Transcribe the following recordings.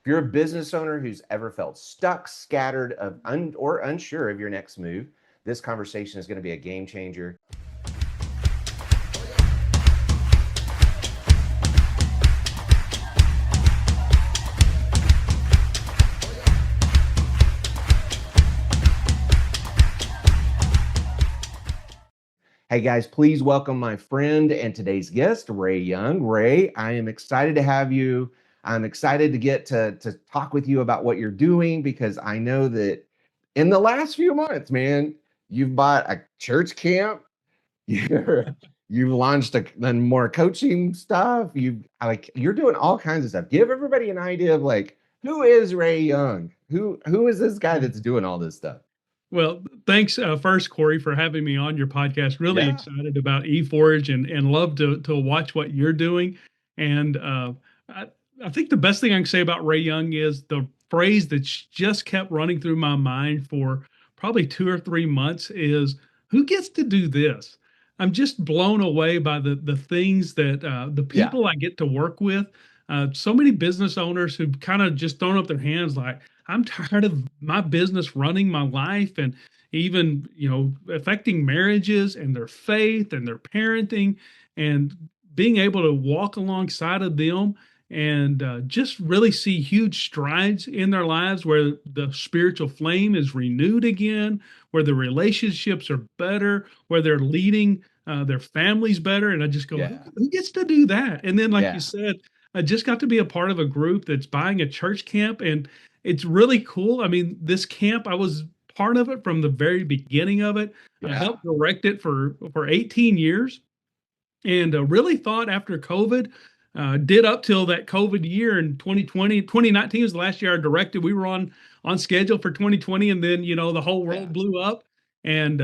you're a business owner who's ever felt stuck, scattered, or unsure of your next move, this conversation is going to be a game changer. Hey guys, please welcome my friend and today's guest, Ray Young. Ray, I am excited to have you. I'm excited to get to talk with you about what you're doing because I know that in the last few months, man, you've bought a church camp, you've launched more coaching stuff. You're doing all kinds of stuff. Give everybody an idea of who is Ray Young? Who is this guy that's doing all this stuff? Well, thanks first, Cory, for having me on your podcast. Really Yeah. excited about E-Forge and love to watch what you're doing. And I think the best thing I can say about Ray Young is the phrase that's just kept running through my mind for probably 2 or 3 months is, who gets to do this? I'm just blown away by the things that the Yeah. people I get to work with. So many business owners who kind of just thrown up their hands like, I'm tired of my business running my life and even, affecting marriages and their faith and their parenting, and being able to walk alongside of them and just really see huge strides in their lives where the spiritual flame is renewed again, where the relationships are better, where they're leading their families better. And I just go, Yeah. who gets to do that? And then, like Yeah. you said, I just got to be a part of a group that's buying a church camp, and it's really cool. I mean, this camp, I was part of it from the very beginning of it. I Yeah. helped direct it for 18 years, and really thought after COVID, did up till that COVID year in 2020, 2019 was the last year I directed. We were on schedule for 2020, and then the whole Yeah. world blew up, and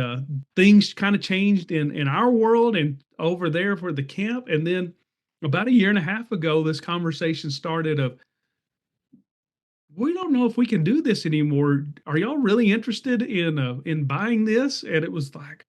things kind of changed in our world and over there for the camp. And then about a year and a half ago, this conversation started of, we don't know if we can do this anymore. Are y'all really interested in buying this? And it was like,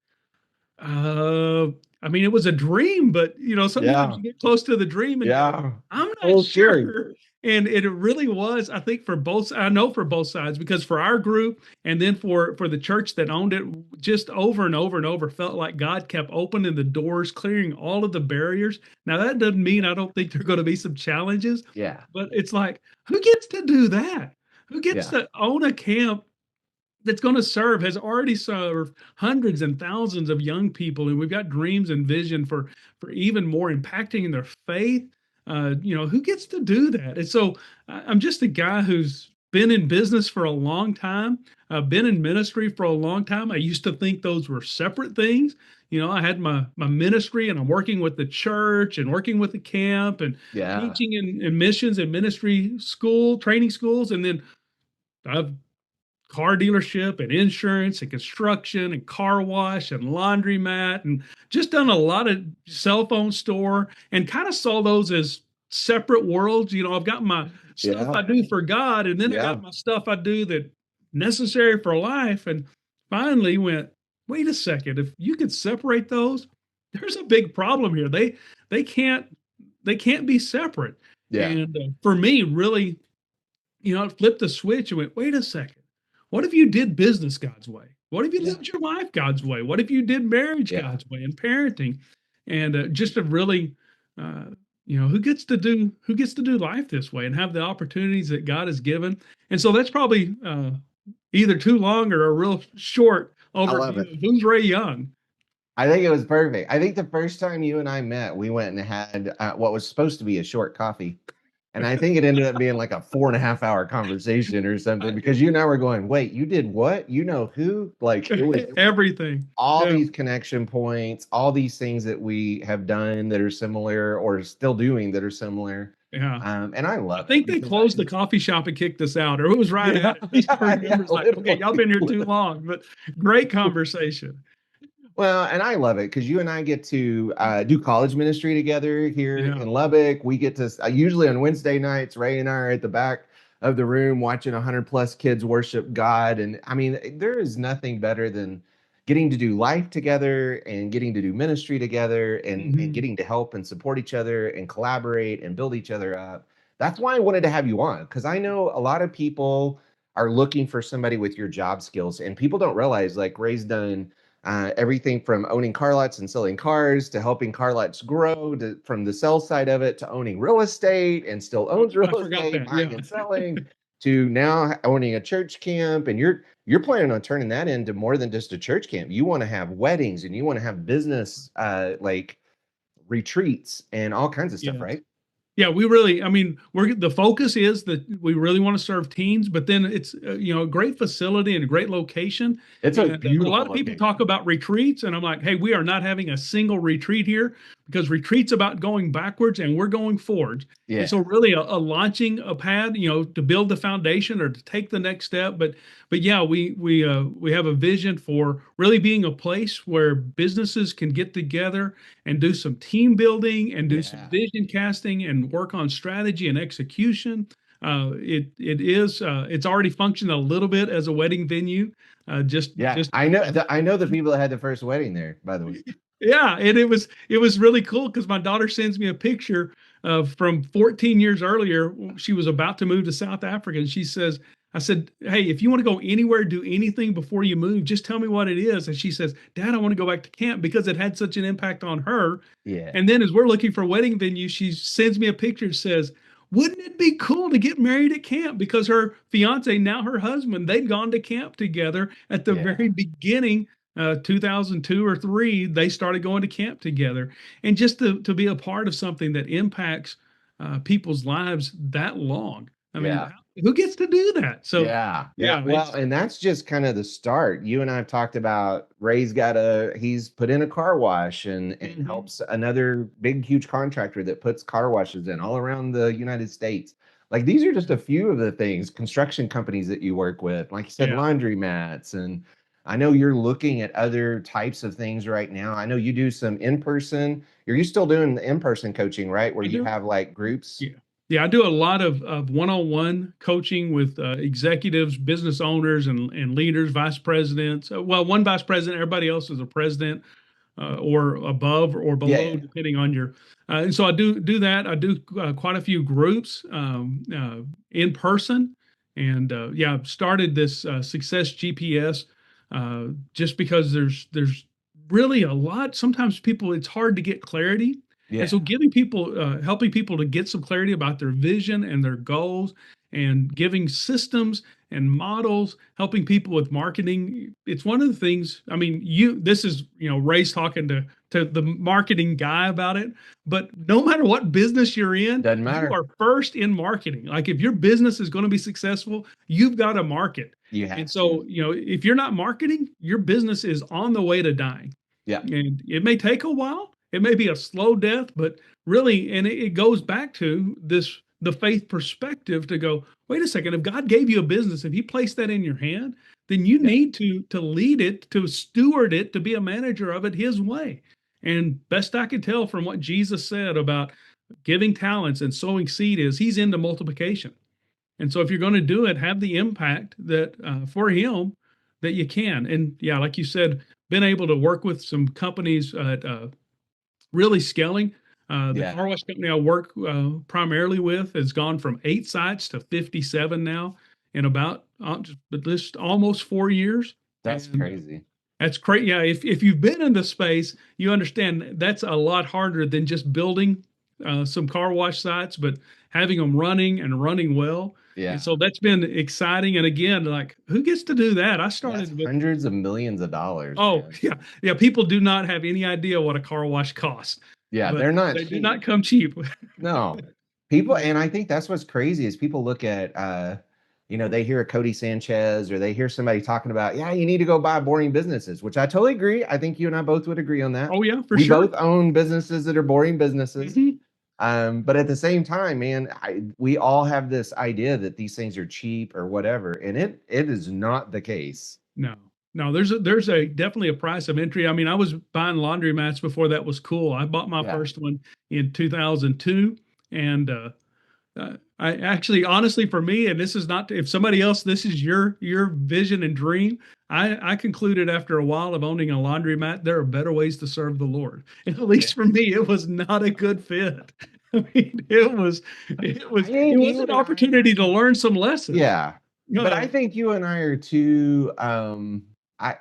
uh, I mean, it was a dream, but sometimes Yeah. you get close to the dream and you go, Yeah. I'm A not little scary. sure. And it really was, I think, I know for both sides, because for our group and then for the church that owned it, just over and over and over, felt like God kept opening the doors, clearing all of the barriers. Now, that doesn't mean I don't think there are going to be some challenges, Yeah. but it's like, who gets to do that? Who gets Yeah. to own a camp that's going to has already served hundreds and thousands of young people, and we've got dreams and vision for even more impacting in their faith. Who gets to do that? And so I'm just a guy who's been in business for a long time. I've been in ministry for a long time. I used to think those were separate things. I had my ministry, and I'm working with the church and working with the camp and Yeah. teaching in missions and ministry school, training schools. And then I've car dealership and insurance and construction and car wash and laundromat, and just done a lot of cell phone store, and kind of saw those as separate worlds. I've got my stuff Yeah. I do for God, and then I Yeah. got my stuff I do that necessary for life. And finally went, wait a second, if you could separate those, there's a big problem here. They can't be separate. Yeah. And for me, really, I flipped the switch and went, wait a second. What if you did business God's way? What if you Yeah. lived your life God's way? What if you did marriage Yeah. God's way and parenting? And just to really, who gets to do life this way and have the opportunities that God has given? And so that's probably either too long or a real short I love overview it. of who's Ray Young. I think it was perfect. I think the first time you and I met, we went and had what was supposed to be a short coffee. And I think it ended up being like a 4.5 hour conversation or something, because you and I were going, wait, you did what? You know who? Like, it was Everything. all Yeah. these connection points, all these things that we have done that are similar or still doing that are similar. Yeah. And I love I think it they because closed the coffee shop and kicked us out, or it was right Yeah, at it. These yeah, crew yeah, members like, okay, y'all been here too literally. long, but great conversation. Well, and I love it because you and I get to do college ministry together here Yeah. in Lubbock. We get to usually on Wednesday nights, Ray and I are at the back of the room watching 100+ kids worship God. And I mean, there is nothing better than getting to do life together and getting to do ministry together and Mhm. getting to help and support each other and collaborate and build each other up. that's why I wanted to have you on, because I know a lot of people are looking for somebody with your job skills, and people don't realize like Ray's done everything from owning car lots and selling cars to helping car lots grow to, from the sell side of it to owning real estate and still owns I real forgot estate, that. Yeah. buying and selling to now owning a church camp. And you're planning on turning that into more than just a church camp. You want to have weddings and you want to have business like retreats and all kinds of stuff, Yes. right? Yeah, we really, I mean, the focus is that we really want to serve teens, but then it's, a great facility and a great location. It's a And a lot beautiful of people talk location. about retreats, and I'm like, hey, we are not having a single retreat here because retreat's about going backwards and we're going forward. And Yeah. so really a launching a pad, to build the foundation or to take the next step. But yeah, we have a vision for really being a place where businesses can get together and do some team building and do some Yeah. vision casting and work on strategy and execution. It's already functioned a little bit as a wedding venue. Yeah. Just I know the people that had the first wedding there, by the way. Yeah, and it was really cool because my daughter sends me a picture of from 14 years earlier. She was about to move to South Africa, and she says, "I said, hey, if you want to go anywhere, do anything before you move, just tell me what it is." And she says, "Dad, I want to go back to camp because it had such an impact on her." Yeah. And then as we're looking for a wedding venue, she sends me a picture and says, "Wouldn't it be cool to get married at camp?" Because her fiance, now her husband, they'd gone to camp together at the Yeah. very beginning, 2002 or three, they started going to camp together. And just to be a part of something that impacts people's lives that long. I mean, Yeah. who gets to do that? So, Yeah. Yeah. yeah, Well, and that's just kind of the start. You and I have talked about he's put in a car wash and mhm. helps another big, huge contractor that puts car washes in all around the United States. Like these are just a few of the things, construction companies that you work with, like you said, Yeah, laundromats. And I know you're looking at other types of things right now. I know you do some in-person, you still doing the in-person coaching, right? Where I you do. have like groups. Yeah. Yeah, I do a lot of one-on-one coaching with executives, business owners, and leaders, vice presidents. Well, one vice president, everybody else is a president or above or Yeah. below, Yeah. depending on your. And so I do that. I do quite a few groups in person, and yeah, I've started this Success GPS just because there's really a lot. Sometimes people, it's hard to get clarity, and Yeah. so helping people to get some clarity about their vision and their goals, and giving systems and models, helping people with marketing. It's one of the things, I mean, this is, Ray's talking to the marketing guy about it, but no matter what business you're in, Doesn't you matter. are first in marketing. Like if your business is going to be successful, you've got to market. You And have to. so, if you're not marketing, your business is on the way to dying. Yeah. And it may take a while. It may be a slow death, but really, and it goes back to the faith perspective to go, wait a second, if God gave you a business, if he placed that in your hand, then you Yeah. need to lead it, to steward it, to be a manager of it his way. And best I could tell from what Jesus said about giving talents and sowing seed is he's into multiplication. And so if you're going to do it, have the impact that for him that you can. And yeah, like you said, been able to work with some companies at really scaling. The Yeah. car wash company I work primarily with has gone from 8 sites to 57 now in about just almost 4 years. That's And crazy. that's great. Yeah, if you've been in the space, you understand that's a lot harder than just building some car wash sites, but having them running and running well. And Yeah. so that's been exciting. And again, like who gets to do that? I That's started with, hundreds of millions of dollars, oh man. yeah, yeah. People do not have any idea what a car wash costs, Yeah, but they're not they do not cheap. come cheap. No. People, and I think that's what's crazy is people look at they hear a Cody Sanchez or they hear somebody talking about, yeah, you need to go buy boring businesses, which I totally agree. I think you and I both would agree on that. Oh yeah, for We sure. both own businesses that are boring businesses. Mhm. But at the same time, man, we all have this idea that these things are cheap or whatever, and it is not the case. No, no, there's a definitely a price of entry. I mean, I was buying laundry mats before that was cool. I bought my Yeah. first one in 2002, and I actually, honestly, for me, and this is not if somebody else, this is your vision and dream. I concluded after a while of owning a laundry mat, there are better ways to serve the Lord. And at Yeah. least for me, it was not a good fit. It think was you an and I opportunity to learn some lessons. Yeah. But I think you and I are too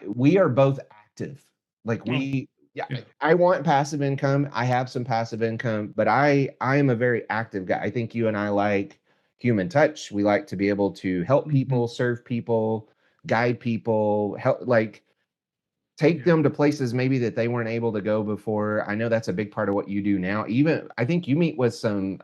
we are both active. Like Oh, we yeah, yeah. I want passive income. I have some passive income, but I am a very active guy. I think you and I like human touch. We like to be able to help Mhm. people, serve people, guide people, help like take Yeah. them to places maybe that they weren't able to go before. I know that's a big part of what you do now. Even I think you meet with some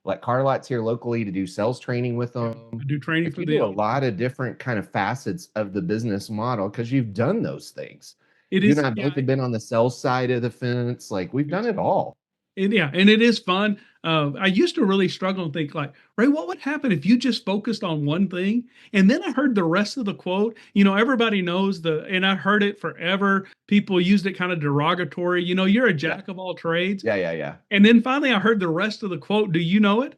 like car lots here locally to do sales training with Yeah. them. I do training Like for you do a them. lot of different kind of facets of the business model because you've done those things. It You and is, I yeah. both have been on the sales side of the fence. Like we've done it all. Yeah, and it is fun. I used to really struggle and think like, Ray, what would happen if you just focused on one thing? And then I heard the rest of the quote. Everybody knows and I heard it forever. People used it kind of derogatory. You're a Yeah. jack of all trades. Yeah. And then finally I heard the rest of the quote. Do you know it?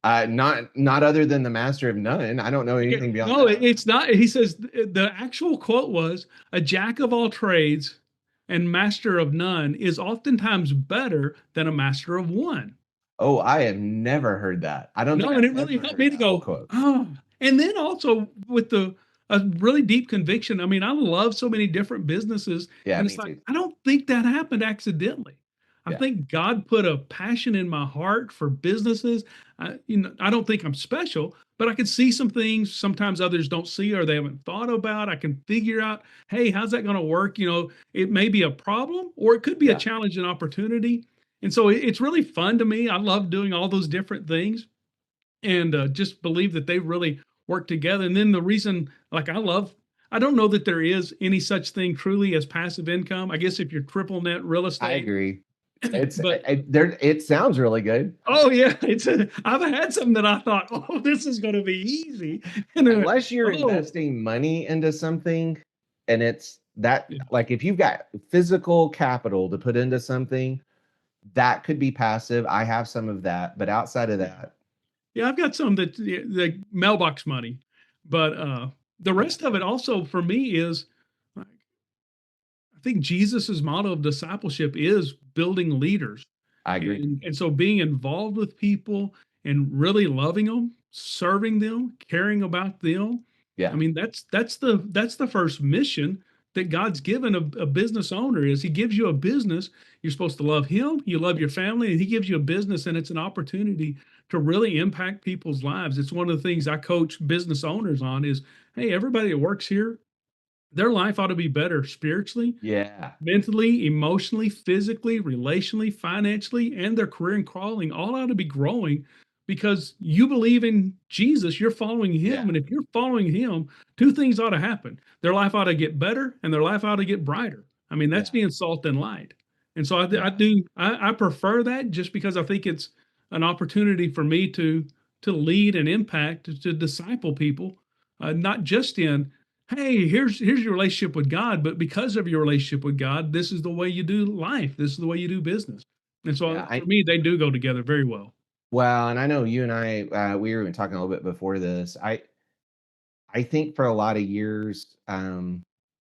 Not other than the master of none. I don't know anything beyond No, that. it's not. He says the actual quote was a jack of all trades and master of none is oftentimes better than a master of one. Oh, I have never heard that. I don't think No, and I've it really ever helped heard me to that whole go, quote. oh. And then also with a really deep conviction. I mean, I love so many different businesses, Yeah, and me it's like too. I don't think that happened accidentally. I Yeah. think God put a passion in my heart for businesses. I don't think I'm special, but I can see some things sometimes others don't see or they haven't thought about. I can figure out, hey, how's that going to work? It may be a problem or it could be a Yeah. challenge and opportunity. And so it's really fun to me. I love doing all those different things and just believe that they really work together. And then the reason, like, I don't know that there is any such thing truly as passive income. I guess if you're triple net real I estate, agree. It's but there it sounds really good. oh yeah, I've had some that I thought, oh, this is going to be easy, and then, Unless you're oh, investing money into something and it's that yeah, like if you've got physical capital to put into something, that could be passive. I have some of that, but outside of yeah, that, yeah. I've got some that the mailbox money, but the rest of it also for me is I think Jesus's motto of discipleship is building leaders. I agree. And so being involved with people and really loving them, serving them, caring about them. I Yeah. mean, that's the first mission that God's given a business owner is he gives you a business. You're supposed to love him, you love your family, and he gives you a business and it's an opportunity to really impact people's lives. It's one of the things I coach business owners on is, hey, everybody that works here, their life ought to be better spiritually, Yeah. mentally, emotionally, physically, relationally, financially, and their career and calling all ought to be growing because you believe in Jesus, you're following him. Yeah. And if you're following him, two things ought to happen. Their life ought to get better and their life ought to get brighter. I mean, that's Yeah. being salt and light. And so I Yeah. do, I prefer that just because I think it's an opportunity for me to lead and impact, to disciple people, not just in hey, here's your relationship with God, but because of your relationship with God, this is the way you do life. This is the way you do business. And so Yeah. for me, they do go together very well. Well, and I know you and I we were even talking a little bit before this. I think for a lot of years,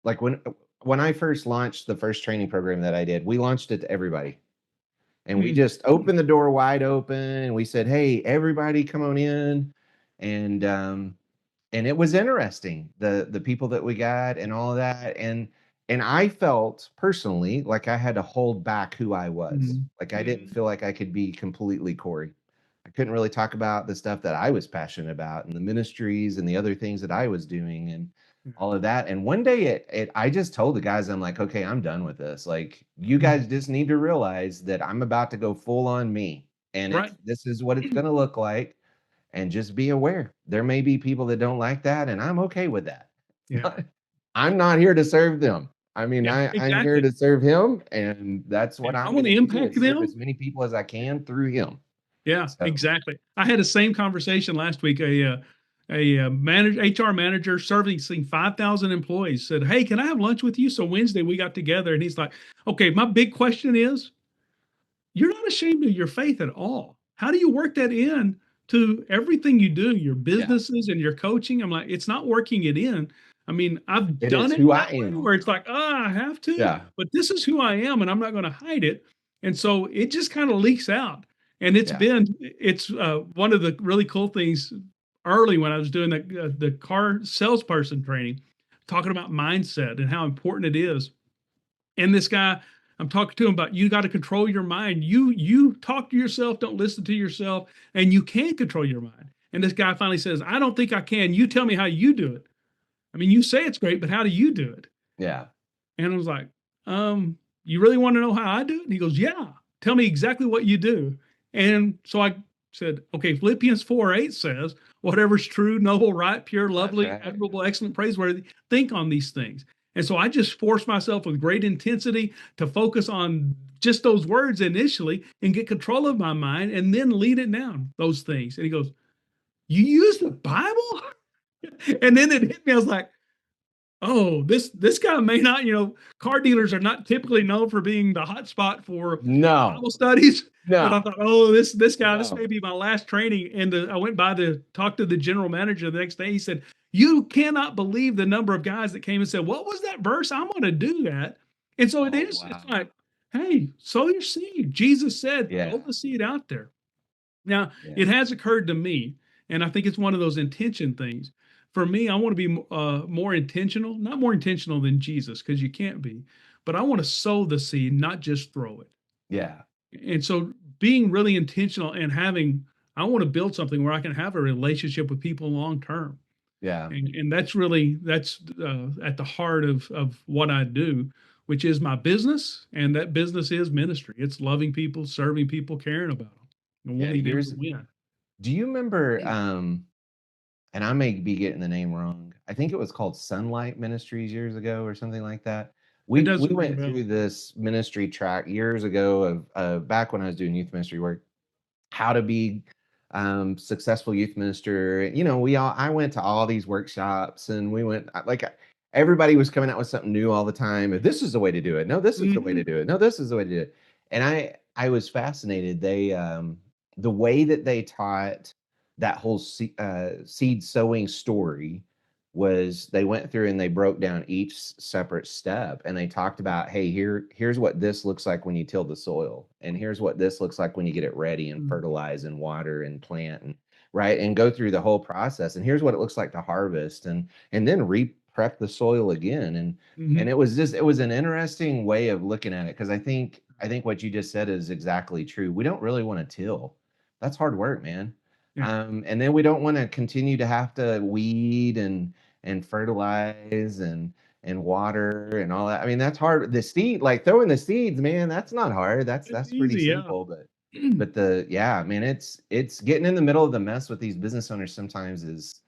like when I first launched the first training program that I did, we launched it to everybody. And we Mm, just opened the door wide open and we said, "Hey, everybody come on in." And and it was interesting, the people that we got and all of that. And I felt personally like I had to hold back who I was. mm, Like I didn't mm, feel like I could be completely Corey. I couldn't really talk about the stuff that I was passionate about and the ministries and the other things that I was doing and yeah, all of that. And one day it I just told the guys, I'm like, okay, I'm done with this. Like, you mm. guys just need to realize that I'm about to go full on me. And Right. it's this is what it's gonna look like. And just be aware. There may be people that don't like that, and I'm okay with that. Yeah. I'm not here to serve them. I mean, Yeah. I'm here Exactly. to serve him, and that's Yeah. what I I'm want gonna to do impact is serve as them. many people as I can through him. Yeah, So, exactly. I had the same conversation last week. A manager, HR manager servicing 5,000 employees said, "Hey, can I have lunch with you?" So Wednesday we got together, and he's like, "Okay, my big question is, you're not ashamed of your faith at all. How do you work that in to everything you do, your yeah, businesses and your coaching?" I'm like, it's not working it in. I mean, I've it done is it who I that way am. where it's like, I have to, Yeah, but this is who I am and I'm not going to hide it. And so it just kind of leaks out. And Yeah. it's one of the really cool things early when I was doing the car salesperson training, talking about mindset and how important it is. And this guy, I'm talking to him about, you got to control your mind. You talk to yourself, don't listen to yourself, and you can control your mind. And this guy finally says, I don't think I can. You tell me how you do it. I mean, you say it's great, but how do you do it? Yeah. And I was like, you really want to know how I do it? And he goes, yeah, tell me exactly what you do. And so I said, okay, Philippians 4:8 says, whatever's true, noble, right, pure, That's lovely, right. admirable, excellent, praiseworthy, think on these things. And so I just forced myself with great intensity to focus on just those words initially and get control of my mind and then lead it down, those things. And he goes, you use the Bible? And then it hit me. I was like, oh, this guy may not, car dealers are not typically known for being the hot spot for No, Bible studies. But I no, thought, oh, this guy, this may no. be my last training. And I went by to talk to the general manager the next day. He said, you cannot believe the number of guys that came and said, what was that verse? I'm going to do that. And so Oh, it's wow. like, hey, sow your seed. Jesus said, Yeah. throw the seed out there. Now, Yeah. it has occurred to me, and I think it's one of those intention things. For me, I want to be more intentional, not more intentional than Jesus, because you can't be, but I want to sow the seed, not just throw it. Yeah. And so being really intentional and I want to build something where I can have a relationship with people long term. Yeah. And that's at the heart of what I do, which is my business. And that business is ministry. It's loving people, serving people, caring about them, and Yeah. wanting them to win. Do you remember, and I may be getting the name wrong. I think it was called Sunlight Ministries years ago or something like that. It We doesn't ring a went bell. through this ministry track years ago of back when I was doing youth ministry work, how to be successful youth minister. I went to all these workshops, and we went everybody was coming out with something new all the time. This is the way to do it. No, this is the way to Mhm. do it. No, this is the way to do it. And I was fascinated. The way that they taught that whole seed sowing story was they went through and they broke down each separate step, and they talked about, hey, here's what this looks like when you till the soil, and here's what this looks like when you get it ready and Mm. fertilize and water and plant, and right, and go through the whole process, and here's what it looks like to harvest, and then re-prep the soil again. And Mhm. it was an interesting way of looking at it, because I think what you just said is exactly true. We don't really want to till. That's hard work, man. Yeah. And then we don't want to continue to have to weed and fertilize and water and all that. I mean, that's hard. The seed, like throwing the seeds, man, that's not hard. That's It's that's pretty easy, yeah. simple. But yeah, man, it's getting in the middle of the mess with these business owners sometimes is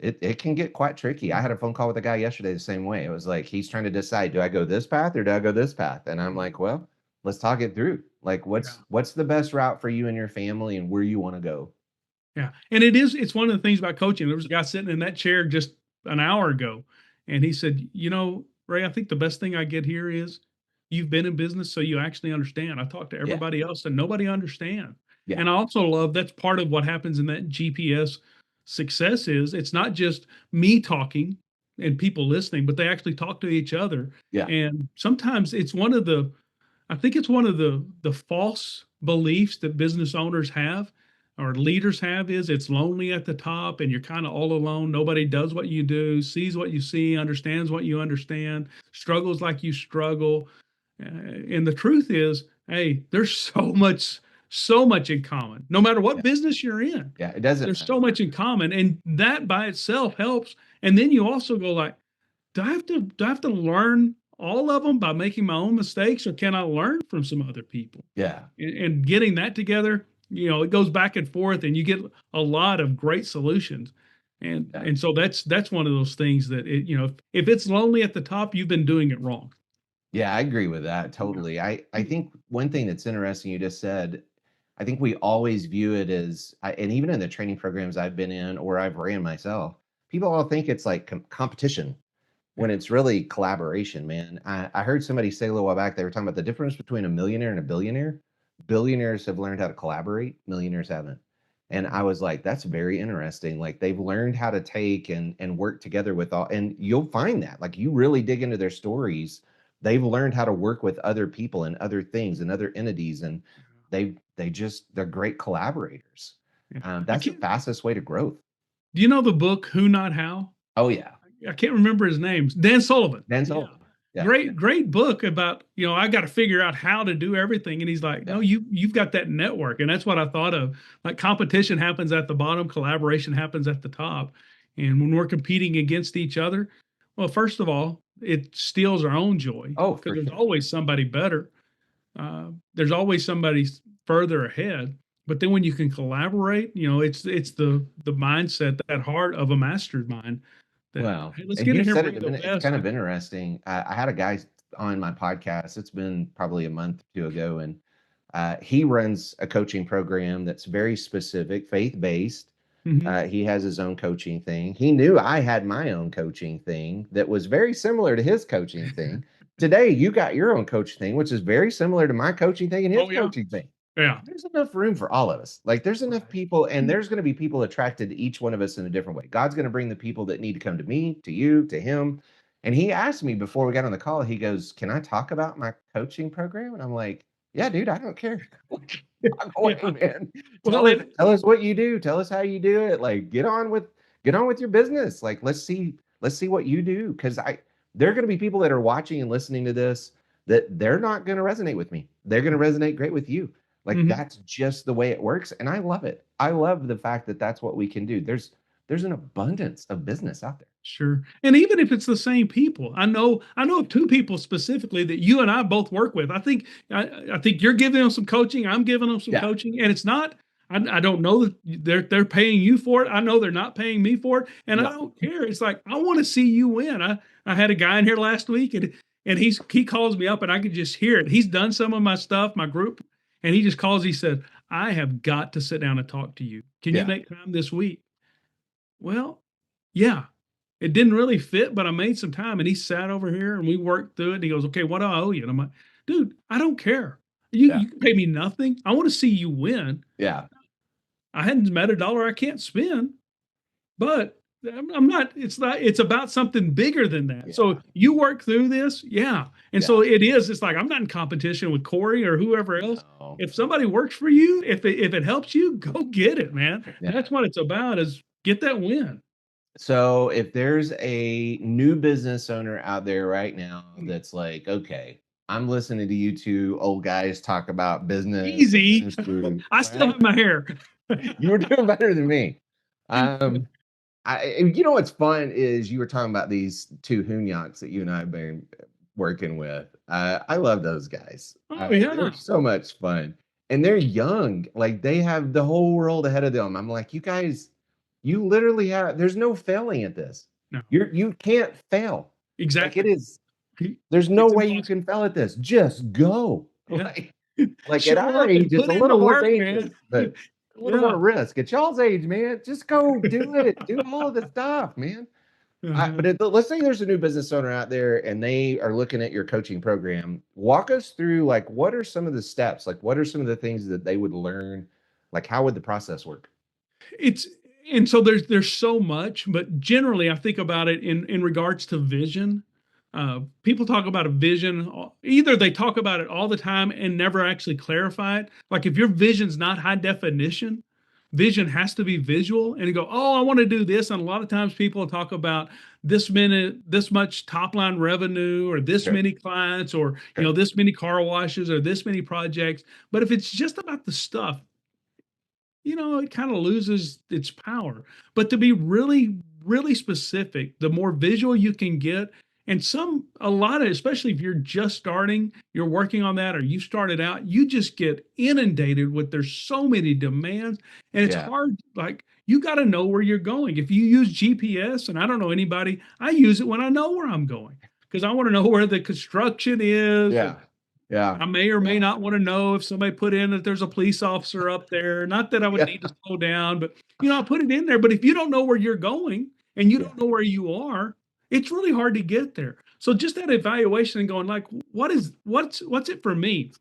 it can get quite tricky. I had a phone call with a guy yesterday the same way. It was like he's trying to decide, do I go this path or do I go this path? And I'm like, well, let's talk it through. Like Yeah. what's the best route for you and your family and where you want to go? Yeah. And it's one of the things about coaching. There was a guy sitting in that chair just an hour ago, and he said, Ray, I think the best thing I get here is you've been in business, so you actually understand. I talk to Yeah. everybody else and nobody understands. Yeah. And I also love that's part of what happens in that GPS success is it's not just me talking and people listening, but they actually talk to each other. Yeah. And sometimes I think it's one of the false beliefs that business owners have or leaders have is it's lonely at the top and you're kind of all alone. Nobody does what you do, sees what you see, understands what you understand, struggles like you struggle. And the truth is, hey, there's so much in common. No matter what Yeah. business you're in, Yeah. It doesn't there's so matter. much in common, and that by itself helps. And then you also go like, do I have to learn all of them by making my own mistakes, or can I learn from some other people? Yeah. And getting that together, it goes back and forth, and you get a lot of great solutions. And Yeah. and so that's one of those things that if it's lonely at the top, you've been doing it wrong. Yeah, I agree with that Yeah. totally. I think one thing that's interesting you just said, I think we always view it as, and even in the training programs I've been in or I've ran myself, people all think it's like competition when Yeah. it's really collaboration, man. I heard somebody say a little while back, they were talking about the difference between a millionaire and a billionaire. Billionaires have learned how to collaborate, millionaires haven't. And I was like, that's very interesting. Like they've learned how to take and work together with all, and you'll find that like you really dig into their stories, they've learned how to work with other people and other things and other entities, and they've they're great collaborators. Yeah. I That's the can't. fastest way to growth. Do you know the book Who Not How? Oh yeah. I can't remember his name. Dan Sullivan. Dan Yeah. Sullivan. Yeah. Great book about, I got to figure out how to do everything. And he's like, no, Yeah. you've got that network. And that's what I thought of. Like competition happens at the bottom, collaboration happens at the top. And when we're competing against each other, well, first of all, it steals our own joy Oh, because for there's sure. always somebody better. There's always somebody further ahead. But then when you can collaborate, it's the mindset, that heart of a mastermind that, Well, hey, let's and get you in here and said it bring a the minute. It's best. kind of interesting. I had a guy on my podcast. It's been probably a month or two ago, and he runs a coaching program that's very specific, faith based. Mhm. He has his own coaching thing. He knew I had my own coaching thing that was very similar to his coaching thing. Today, you got your own coach thing, which is very similar to my coaching thing and his Oh yeah, coaching thing. yeah. There's enough room for all of us. Like there's enough Right. people, and there's going to be people attracted to each one of us in a different way. God's going to bring the people that need to come to me, to you, to him. And he asked me before we got on the call, he goes, "Can I talk about my coaching program?" And I'm like, "Yeah, dude, I don't care. Talk away, Yeah. man. Well, Tell us what you do. Tell us how you do it. Like get on with your business. Like let's see what you do. Cause there are gonna be people that are watching and listening to this that they're not gonna resonate with me. They're gonna resonate great with you. Like mhm. that's just the way it works. And I love it. I love the fact that that's what we can do. There's an abundance of business out there. Sure. And even if it's the same people, I know of two people specifically that you and I both work with. I think you're giving them some coaching, I'm giving them some Yeah. coaching, and it's not. I don't know that they're paying you for it. I know they're not paying me for it, and I No. don't care. It's like I want to see you win. I had a guy in here last week, and he calls me up, and I could just hear it. He's done some of my stuff, my group, and he just calls. He said, "I have got to sit down and talk to you. Can you Yeah. make time this week?" Well, yeah, it didn't really fit, but I made some time and he sat over here and we worked through it. And he goes, "Okay, what do I owe you?" And I'm like, "Dude, I don't care. Yeah. You can pay me nothing. I want to see you win. Yeah. I hadn't met a dollar I can't spend, but I'm not, it's about something bigger than that. Yeah. So you work through this. Yeah." And Yeah. so it's like, I'm not in competition with Cory or whoever else. No. If somebody works for you, if it helps you, go get it, man. Yeah. That's what it's about, is get that win. So if there's a new business owner out there right now that's like, okay, I'm listening to you two old guys talk about business and Easy. ministry. I still have my hair. You were doing better than me. You know what's fun is you were talking about these two Hunyaks that you and I have been working with. I love those guys. Oh They're yeah. so much fun, and they're young. Like they have the whole world ahead of them. I'm like, you guys, you literally have. There's no failing at this. No, You can't fail. Like it exactly. is. There's no It's way you impossible. can fail at this. Just go. Yeah. Like at Show our up and age, it's put a in the little more work, dangerous, man. but a little Yeah. more risk. At y'all's age, man, just go do it. Do all of the stuff, man. Uh-huh. Let's say there's a new business owner out there and they are looking at your coaching program. Walk us through like what are some of the steps? Like what are some of the things that they would learn? Like how would the process work? It's and so there's so much, but generally I think about it in regards to vision. People talk about a vision. Either they talk about it all the time and never actually clarify it. Like if your vision's not high definition, vision has to be visual. And you go, "Oh, I want to do this." And a lot of times people talk about this much top line revenue, or this Sure. many clients, or Sure. this many car washes, or this many projects. But if it's just about the stuff, it kind of loses its power. But to be really, really specific, the more visual you can get, and a lot of, especially if you're just starting, you're working on that, or you started out, you just get inundated with, there's so many demands, and it's Yeah. hard. Like you got to know where you're going. If you use GPS, and I don't know anybody, I use it when I know where I'm going because I want to know where the construction is. Yeah. Yeah. I may or may Yeah. not want to know if somebody put in that there's a police officer up there. Not that I would Yeah. need to slow down, but I put it in there. But if you don't know where you're going and you Yeah. don't know where you are, it's really hard to get there. So just that evaluation and going like, what's it for me?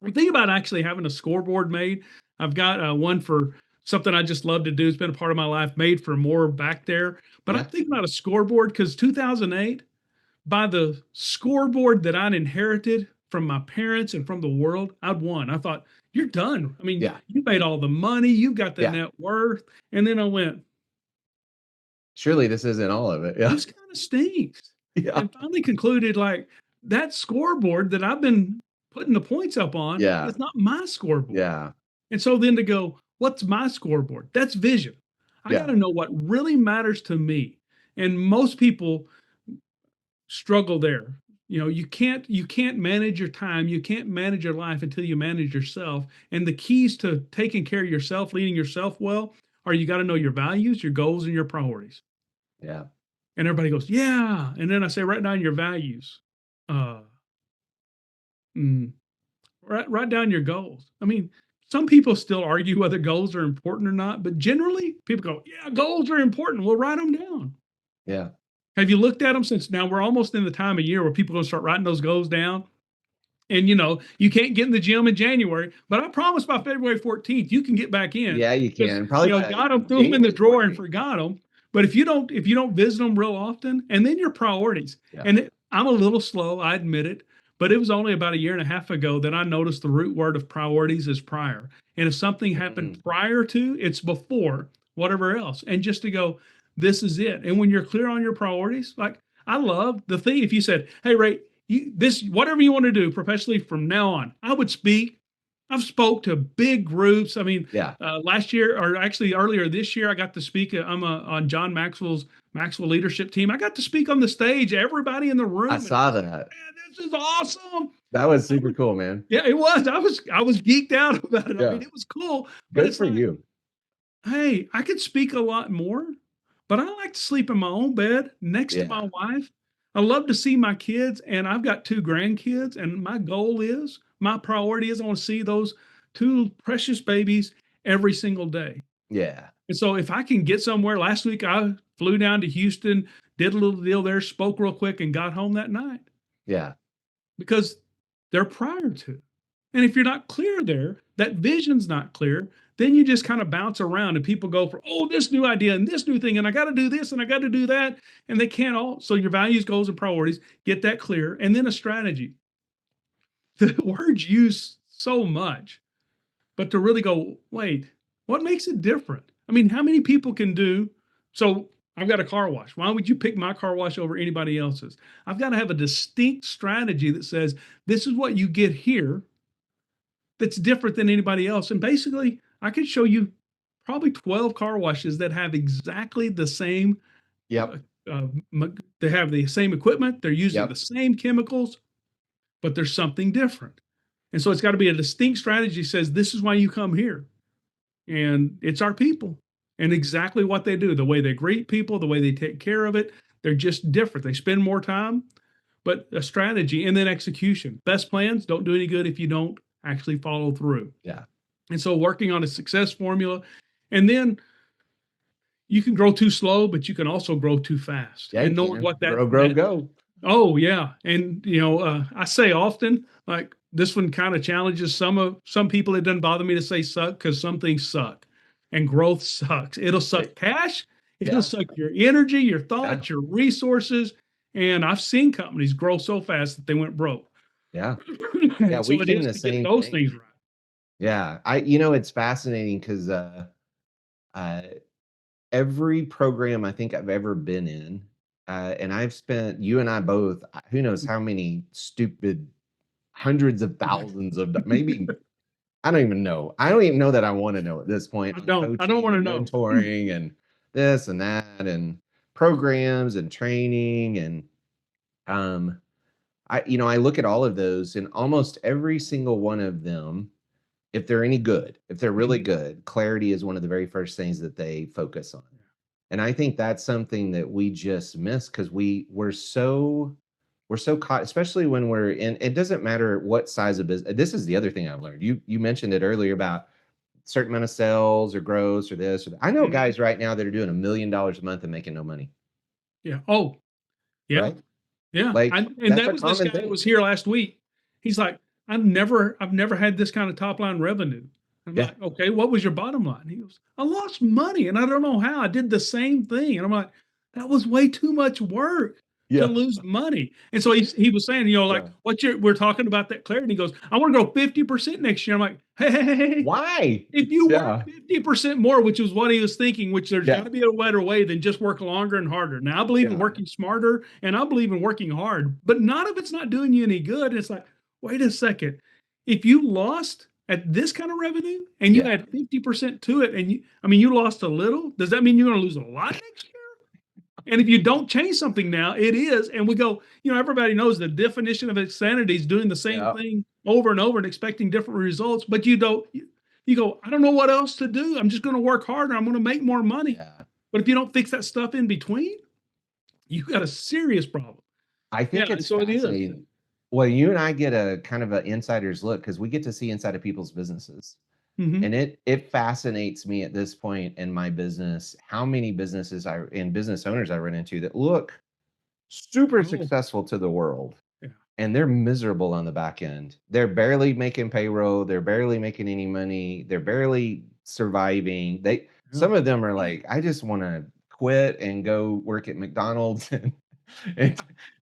I'm thinking about actually having a scoreboard made. I've got one for something I just love to do. It's been a part of my life, made for more back there. But I'm Yeah. thinking about a scoreboard because 2008, by the scoreboard that I inherited from my parents and from the world, I'd won. I thought, you're done. I mean, Yeah. you made all the money, you've got the Yeah. net worth. And then I went, Surely this isn't all of it. Yeah. this kind of stinks. Yeah. And finally concluded, like, that scoreboard that I've been putting the points up on Yeah. is not my scoreboard. Yeah. And so then to go, what's my scoreboard? That's vision. I got Yeah. to know what really matters to me. And most people struggle there. You can't manage your time, you can't manage your life until you manage yourself. And the keys to taking care of yourself, leading yourself well, are you got to know your values, your goals, and your priorities. Yeah. And everybody goes, yeah. And then I say, write down your values. Uh, mm, write down your goals. I mean, some people still argue whether goals are important or not, but generally people go, yeah, goals are important. Well, write them down. Yeah. Have you looked at them since now we're almost in the time of year where people are going to start writing those goals down? And you can't get in the gym in January, but I promise by February 14th, you can get back in. Yeah, you Because can. Probably by got them, threw them in the January drawer and 14th. forgot them. But if you don't visit them real often, and then your priorities, Yeah. and I'm a little slow, I admit it, but it was only about a year and a half ago that I noticed the root word of priorities is prior. And if something happened prior to, it's before whatever else. And just to go, this is it. And when you're clear on your priorities, like I love the thing. If you said, hey, Ray, this whatever you want to do professionally from now on, I would speak. I've spoke to big groups. I mean, Yeah. last year, or actually earlier this year, I got to speak. I'm on John Maxwell leadership team. I got to speak on the stage. Everybody in the room. I saw that. Man, this is awesome. That was super cool, man. Yeah, it was. I was geeked out about it. Yeah. I mean, it was cool. But Good it's for like, you. hey, I could speak a lot more, but I like to sleep in my own bed next to my wife. I love to see my kids, and I've got 2 grandkids, and my priority is I want to see those 2 precious babies every single day. Yeah. And so if I can get somewhere, last week I flew down to Houston, did a little deal there, spoke real quick, and got home that night Yeah. because they're prior to. And if you're not clear there, that vision's not clear, then you just kind of bounce around and people go for, oh, this new idea and this new thing, and I got to do this and I got to do that. And they can't all. So your values, goals, and priorities, get that clear. And then a strategy. The words used so much, but to really go, wait, what makes it different? I mean, how many people can do? So I've got a car wash. Why would you pick my car wash over anybody else's? I've got to have a distinct strategy that says, this is what you get here that's different than anybody else. And basically, I could show you probably 12 car washes that have exactly the same. Yep. They have the same equipment. They're using Yep. the same chemicals, but there's something different. And so it's got to be a distinct strategy that says, this is why you come here. And it's our people and exactly what they do, the way they greet people, the way they take care of it. They're just different. They spend more time, but a strategy and then execution. Best plans don't do any good if you don't actually follow through. Yeah. And so working on a success formula, and then you can grow too slow, but you can also grow too fast. Yeah. And knowing what that go. Oh yeah. And I say often, like this one kind of challenges some people. It doesn't bother me to say suck because some things suck and growth sucks. It'll suck cash. It'll suck your energy, your thoughts, your resources. And I've seen companies grow so fast that they went broke. Yeah. Yeah. So we've it seen is the to same get those thing. things right. Yeah. It's fascinating because every program I think I've ever been in, and I've spent, you and I both, who knows how many stupid hundreds of thousands of, maybe, I don't even know. I don't even know that I want to know at this point. I don't want to know. Mentoring and this and that and programs and training. And I look at all of those, and almost every single one of them, if they're any good, if they're really good, clarity is one of the very first things that they focus on. And I think that's something that we just miss because we're so caught, especially when we're in. It doesn't matter what size of business. This is the other thing I've learned. You mentioned it earlier about certain amount of sales or gross or this or that. I know guys right now that are doing $1 million a month and making no money. Yeah. Oh, yeah. Right? Yeah. Like, And that's that a was this common guy that thing. was here last week. He's like, I've never had this kind of top line revenue. I'm like, okay, what was your bottom line? He goes, I lost money and I don't know how. I did the same thing. And I'm like, that was way too much work. to Yeah. lose money. And so he was saying, like, Yeah. we're talking about that clarity. And he goes, I want to go 50% next year. I'm like, hey, Why? if you work Yeah. 50% more, which is what he was thinking, which there's got Yeah. to be a better way than just work longer and harder. Now, I believe in Yeah. working smarter and I believe in working hard, but none of it's not doing you any good. And it's like, wait a second. If you lost at this kind of revenue and you Yeah. had 50% to it, and you lost a little, does that mean you're going to lose a lot next year? And if you don't change something now, it is. And we go, everybody knows the definition of insanity is doing the same Yeah. thing over and over and expecting different results. But you don't, you go, I don't know what else to do. I'm just going to work harder. I'm going to make more money. Yeah. But if you don't fix that stuff in between, you got a serious problem. I Yeah. think it's So it is. fascinating. Well, you and I get a kind of an insider's look because we get to see inside of people's businesses. Mm-hmm. And it fascinates me at this point in my business, how many businesses and business owners I run into that look super Oh, successful to the world, yeah. and they're miserable on the back end. They're barely making payroll, they're barely making any money, they're barely surviving. Yeah. Some of them are like, I just want to quit and go work at McDonald's and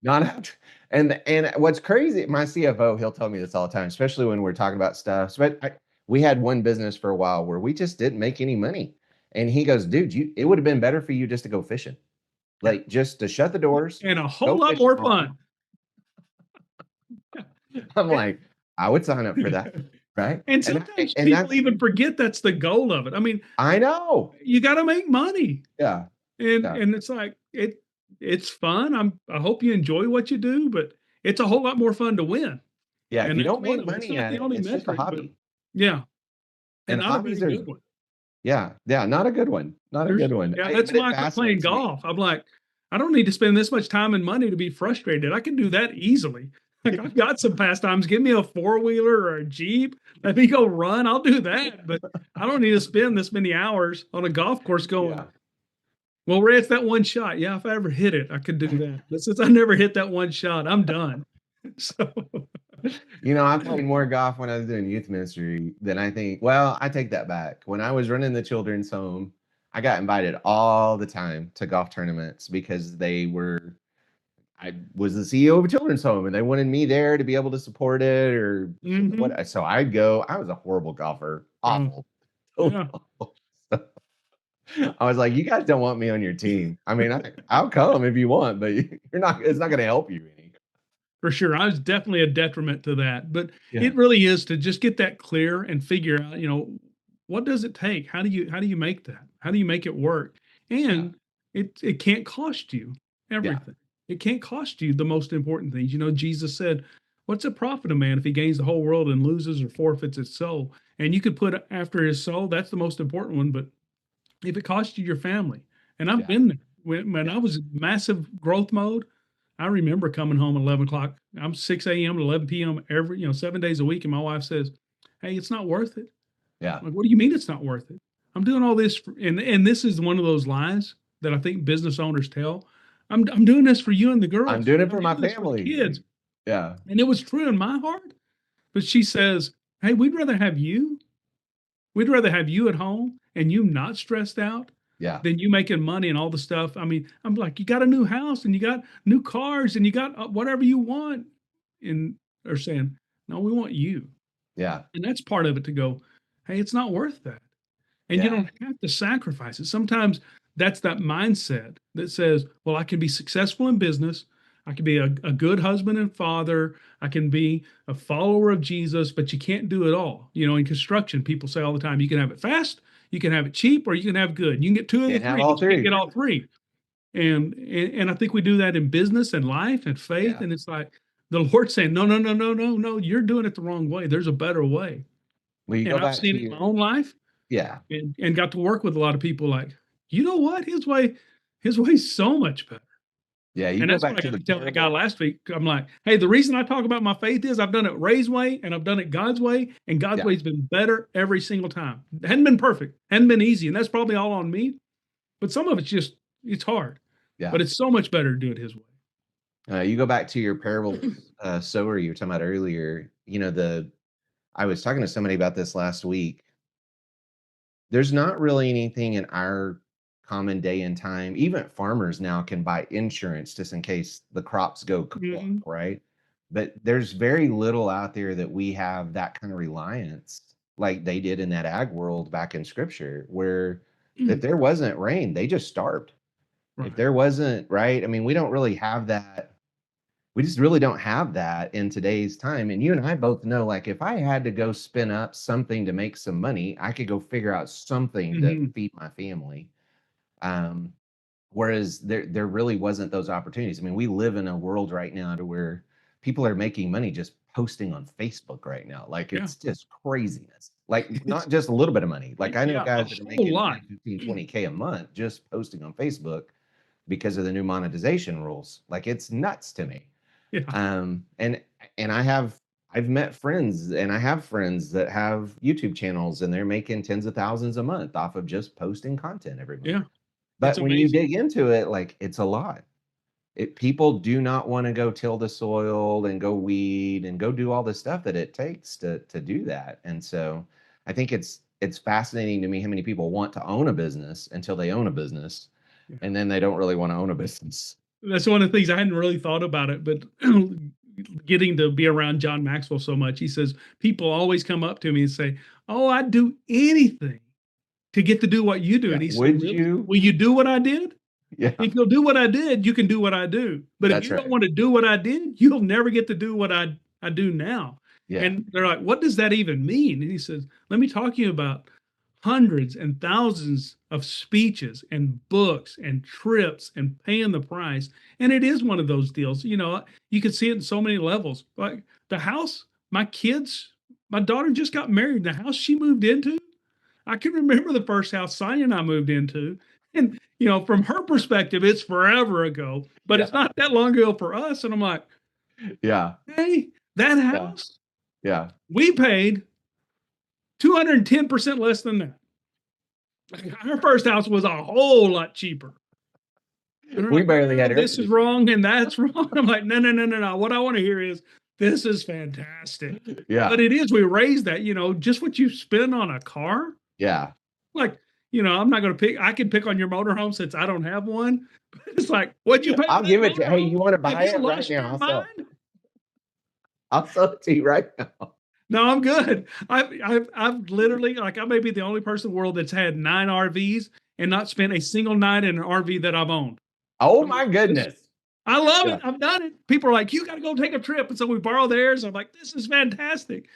not have to, and what's crazy, my CFO, he'll tell me this all the time, especially when we're talking about stuff. We had one business for a while where we just didn't make any money. And he goes, dude, it would have been better for you just to go fishing. Like just to shut the doors, And a whole go lot fishing more all fun. I'm like, I would sign up for that, right? And And sometimes and people that's even forget that's the goal of it. I know. You got to make money. Yeah, And yeah, and it's like it's fun. I hope you enjoy what you do, but it's a whole lot more fun to win. yeah. If And you that's don't one make of them. It's money not at the it, only it's just a metric, but hobby. yeah, and And not a hobbies very are good one. yeah, not a good one. Not a There's good one. Yeah, that's But it why I quit playing fascinates me. golf. I'm like, I don't need to spend this much time and money to be frustrated. I can do that easily. Like I've got some pastimes. Give me a four-wheeler or a Jeep. Let me go run. I'll do that. But I don't need to spend this many hours on a golf course going, Yeah. well, Ray, it's that one shot. Yeah, if I ever hit it, I could do that. But since I never hit that one shot, I'm done. So I played more golf when I was doing youth ministry than I think. Well, I take that back. When I was running the children's home, I got invited all the time to golf tournaments because I was the CEO of a children's home and they wanted me there to be able to support it or mhm. what. So I'd go. I was a horrible golfer, Oh, awful. yeah, I was like, you guys don't want me on your team. I mean, I'll come if you want, but you're not. It's not going to help you any. for sure. I was definitely a detriment to that. But Yeah, it really is to just get that clear and figure out, what does it take? How do you make that? How do you make it work? yeah, And it can't cost you yeah, everything. It can't cost you the most important things. Jesus said, what's a profit a man if he gains the whole world and loses or forfeits his soul? And you could put after his soul, that's the most important one, but if it costs you your family. And I've yeah, been there when yeah, I was in massive growth mode. I remember coming home at 11 o'clock. I'm 6 a.m. to 11 p.m. every, 7 days a week. And my wife says, hey, it's not worth it. yeah. I'm like, what do you mean it's not worth it? I'm doing all this. And this is one of those lies that I think business owners tell. I'm doing this for you and the I'm girls. doing it I'm for my doing this for the family. kids. Yeah, And it was true in my heart. But she says, hey, we'd rather have you. We'd rather have you at home and you not stressed out yeah, than you making money and all the stuff. I'm like, you got a new house and you got new cars and you got whatever you want. And they're saying, no, we want you. yeah, And that's part of it to go, hey, it's not worth that. And you yeah, don't have to sacrifice it. Sometimes that's that mindset that says, well, I can be successful in business. I can be a good husband and father. I can be a follower of Jesus, but you can't do it all. In construction, people say all the time, you can have it fast, you can have it cheap, or you can have good. You can get two of the can't have three, all but you can't three. get all three. And I think we do that in business and life and faith. Yeah. And it's like the Lord saying, no, no, no, no, no, no, you're doing it the wrong way. There's a better way. Well, you And go I've back seen to it in your my own life yeah, and got to work with a lot of people like, you know what? His way's so much better. yeah. You And go that's back what I to got the to tell that guy parable. last week. I'm like, hey, the reason I talk about my faith is I've done it Ray's way and I've done it God's way, and God's Yeah, way's been better every single time. It hadn't been perfect, hadn't been easy, and that's probably all on me. But some of it's hard, yeah. but it's so much better to do it his way. You go back to your parable sower you were talking about earlier. I was talking to somebody about this last week. There's not really anything in our common day and time. Even farmers now can buy insurance just in case the crops go kaput, Mhm. right? But there's very little out there that we have that kind of reliance like they did in that ag world back in scripture, where if there wasn't rain, they just starved. If Right. there wasn't, right? I mean, we don't really have that. We just really don't have that in today's time. And you and I both know, like, if I had to go spin up something to make some money, I could go figure out something to Mhm. feed my family. Um, Whereas there really wasn't those opportunities. I mean, we live in a world right now to where people are making money just posting on Facebook right now. Like Yeah. it's just craziness. Like not just a little bit of money. Like I know Yeah, a guys that are whole making lot. 10, 15, 20K a month just posting on Facebook because of the new monetization rules. Like it's nuts to me. Yeah. Um, and and I've met friends and I have friends that have YouTube channels and they're making tens of thousands a month off of just posting content every month. Yeah. It's But when you amazing. dig into it, like, it's a lot. People do not wanna go till the soil and go weed and go do all the stuff that it takes to do that, and so, I think it's fascinating to me how many people want to own a business until they own a business, Yeah. and then they don't really wanna own a business. That's one of the things I hadn't really thought about it, but getting to be around John Maxwell so much, he says, people always come up to me and say, "Oh, I'd do anything to get to do what you do." Yeah, And he said, would "Really? you? Will you do what I did? Yeah, If you'll do what I did, you can do what I do. But if that's you don't right. want to do what I did, you'll never get to do what I do now." Yeah, And they're like, "What does that even mean?" And he says, "Let me talk to you about hundreds and thousands of speeches and books and trips and paying the price." And it is one of those deals. You can see it in so many levels. Like the house, my kids, my daughter just got married. The house she moved into, I can remember the first house Sonia and I moved into. And, from her perspective, it's forever ago, but it's yeah, not that long ago for us. And I'm like, yeah, hey, that yeah, house, yeah. we paid 210% less than that. Like, our first house was a whole lot cheaper. And they're We like, barely had well, air this is conditioning. wrong and that's wrong. I'm like, no, no, no, no, no. What I want to hear is this is fantastic. But Yeah, it is, we raised that, just what you spend on a car. yeah. Like, I'm not going to I can pick on your motorhome since I don't have one. But it's like, what'd you pay for I'll that give it to hey, motorhome? you wanna Have buy you it right lost now? your mind? I'll sell it to you right now. No, I'm good. I've literally, like, I may be the only person in the world that's had 9 RVs and not spent a single night in an RV that I've owned. Oh I'm like, my this, goodness. I love Yeah, it. I've done it. People are like, you got to go take a trip. And so we borrow theirs. I'm like, this is fantastic.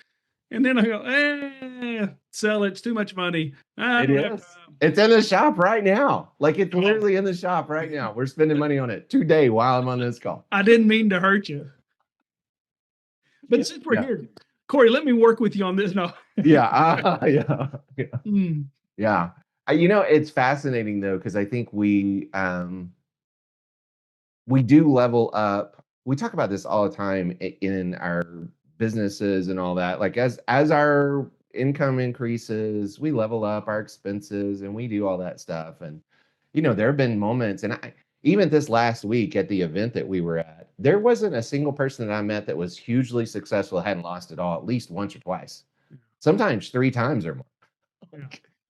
And then I go, sell it. It's too much money. I it don't have is. time. It's in the shop right now. Like, it's Oh, literally in the shop right now. We're spending money on it today while I'm on this call. I didn't mean to hurt you. But since we're Yeah. here, Cory, let me work with you on this. No. Yeah, yeah, yeah, Mm, yeah. It's fascinating though, because I think we do level up. We talk about this all the time in our businesses and all that. Like as our income increases, we level up our expenses and we do all that stuff. And there have been moments, and even this last week at the event that we were at, there wasn't a single person that I met that was hugely successful, hadn't lost it all at least once or twice, sometimes three times or more. yeah.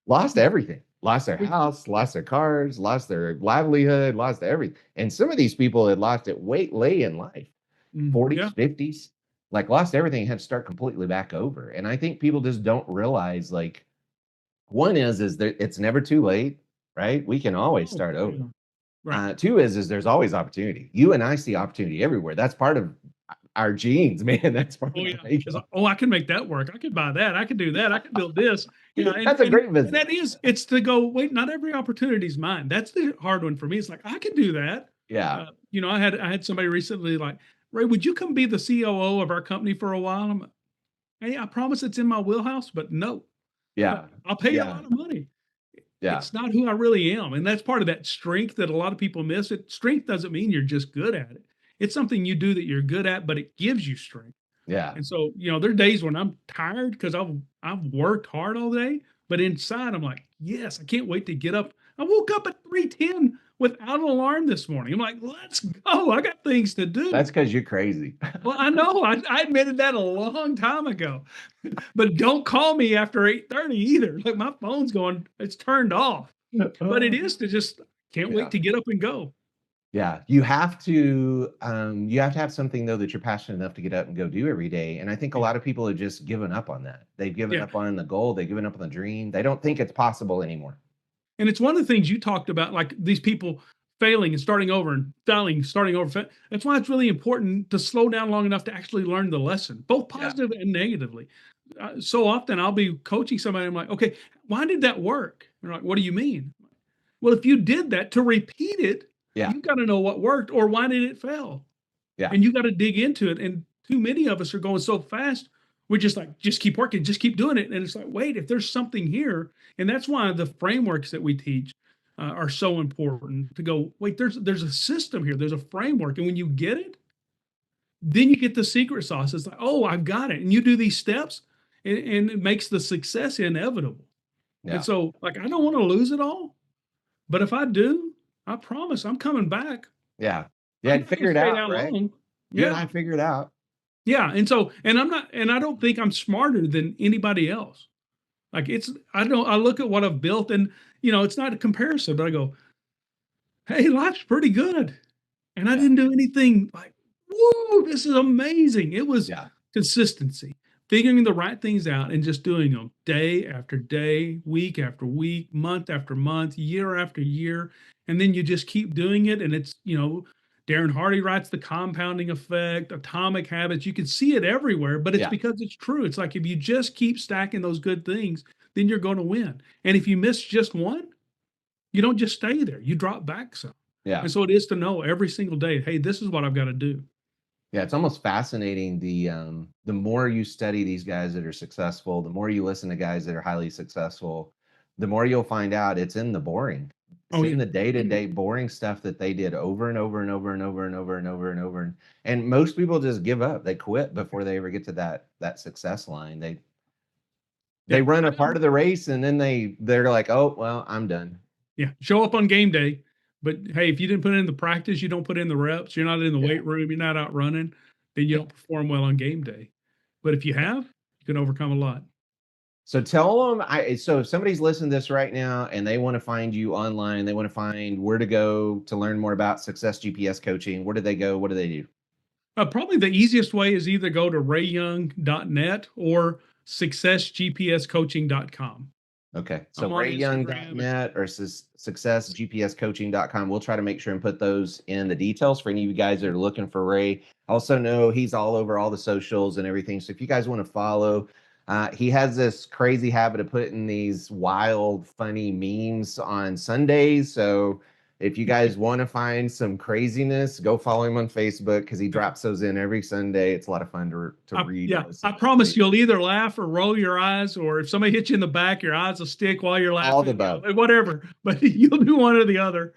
Lost everything. Lost their We, house, lost their cars, lost their livelihood, lost everything. And some of these people had lost it way late in life, 40s, yeah. 50s, like lost everything and had to start completely back over. And I think people just don't realize, like, one is that it's never too late, right? We can always Oh, start over. yeah. Right. Two is there's always opportunity. You and I see opportunity everywhere. That's part of our genes, man. That's part Oh of yeah. our It's like, makeup. oh, I can make that work. I could buy that. I could do that. I could build this. And That's a great and that business. is, it's to go, wait, not every opportunity is mine. That's the hard one for me. It's like, I could do that. Yeah. I had somebody recently like, Ray, would you come be the COO of our company for a while? I'm like, hey, I promise it's in my wheelhouse, but no. Yeah. I'll pay you a Yeah. lot of money. Yeah. It's not who I really am. And that's part of that strength that a lot of people miss. Strength doesn't mean you're just good at it. It's something you do that you're good at, but it gives you strength. Yeah. And so, there are days when I'm tired because I've worked hard all day, but inside I'm like, yes, I can't wait to get up. I woke up at 3:10 without an alarm this morning. I'm like, let's go. I got things to do. That's because you're crazy. Well, I know I admitted that a long time ago, but don't call me after 8:30 either. Like my phone's going, it's turned off. But it is to just can't wait Yeah. to get up and go. Yeah, you have to have something though that you're passionate enough to get up and go do every day. And I think a Yeah. lot of people have just given up on that. They've given Yeah. up on the goal, they've given up on the dream. They don't think it's possible anymore. And it's one of the things you talked about, like these people failing and starting over and failing, starting over. That's why it's really important to slow down long enough to actually learn the lesson, both Yeah. positive and negatively. So often I'll be coaching somebody. I'm like, okay, why did that work? They're like, what do you mean? Well, if you did that to repeat it, Yeah. you got to know what worked or why did it fail? Yeah. And you got to dig into it. And too many of us are going so fast. We're just like, just keep working, just keep doing it. And it's like, wait, if there's something here, and that's why the frameworks that we teach are so important to go, wait, there's a system here, there's a framework. And when you get it, then you get the secret sauce. It's like, oh, I've got it. And you do these steps and it makes the success inevitable. And Yeah. so, like, I don't want to lose it all. But if I do, I promise I'm coming back. Yeah. Yeah. I'm And not going figure to it stay out, that right? long. You and Yeah. I figured it out. Yeah. And so, and I'm not, and I don't think I'm smarter than anybody else. Like I look at what I've built and, it's not a comparison, but I go, hey, life's pretty good. And I Yeah. didn't do anything like, whoa, this is amazing. It was Yeah. consistency, figuring the right things out and just doing them day after day, week after week, month after month, year after year. And then you just keep doing it. And it's, Darren Hardy writes The Compounding Effect, Atomic Habits. You can see it everywhere, but it's Yeah. because it's true. It's like if you just keep stacking those good things, then you're going to win. And if you miss just one, you don't just stay there, you drop back some. Yeah. And so it is to know every single day, hey, this is what I've got to do. Yeah, it's almost fascinating. The more you study these guys that are successful, the more you listen to guys that are highly successful, the more you'll find out it's in the boring. It's Oh, in yeah. the day-to-day boring stuff that they did over and over and over and over and over and over and over. And most people just give up. They quit before they ever get to that success line. They Yeah. run a part of the race and then they're like, "Oh, well, I'm done." Yeah. Show up on game day. But hey, if you didn't put in the practice, you don't put in the reps, you're not in the Yeah. weight room, you're not out running, then you don't perform well on game day. But if you have, you can overcome a lot. So tell them, so if somebody's listening to this right now and they want to find you online, they want to find where to go to learn more about Success GPS coaching, where do they go? What do they do? Probably the easiest way is either go to rayyoung.net or successgpscoaching.com. Okay. So I'm on Instagram. rayyoung.net or successgpscoaching.com. We'll try to make sure and put those in the details for any of you guys that are looking for Ray. Also know he's all over all the socials and everything. So if you guys want to follow, he has this crazy habit of putting these wild, funny memes on Sundays. So if you guys want to find some craziness, go follow him on Facebook because he drops those in every Sunday. It's a lot of fun to read. Yeah, I promise you'll either laugh or roll your eyes, or if somebody hits you in the back, your eyes will stick while you're laughing. All the above. Whatever, but you'll do one or the other.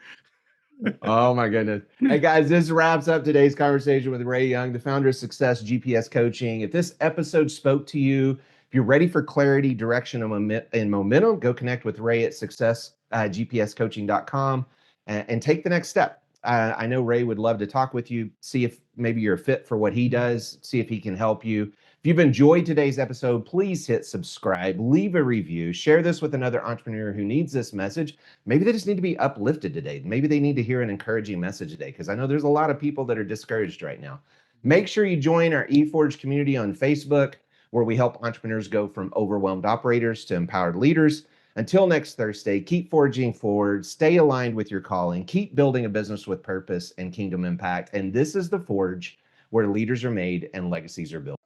Oh my goodness. Hey guys, this wraps up today's conversation with Ray Young, the founder of Success GPS Coaching. If this episode spoke to you, if you're ready for clarity, direction, and momentum, go connect with Ray at successgpscoaching.com and take the next step. I know Ray would love to talk with you, see if maybe you're a fit for what he does, see if he can help you. If you've enjoyed today's episode, please hit subscribe, leave a review, share this with another entrepreneur who needs this message. Maybe they just need to be uplifted today. Maybe they need to hear an encouraging message today, because I know there's a lot of people that are discouraged right now. Make sure you join our E-Forge community on Facebook, where we help entrepreneurs go from overwhelmed operators to empowered leaders. Until next Thursday, keep forging forward, stay aligned with your calling, keep building a business with purpose and kingdom impact. And this is the Forge, where leaders are made and legacies are built.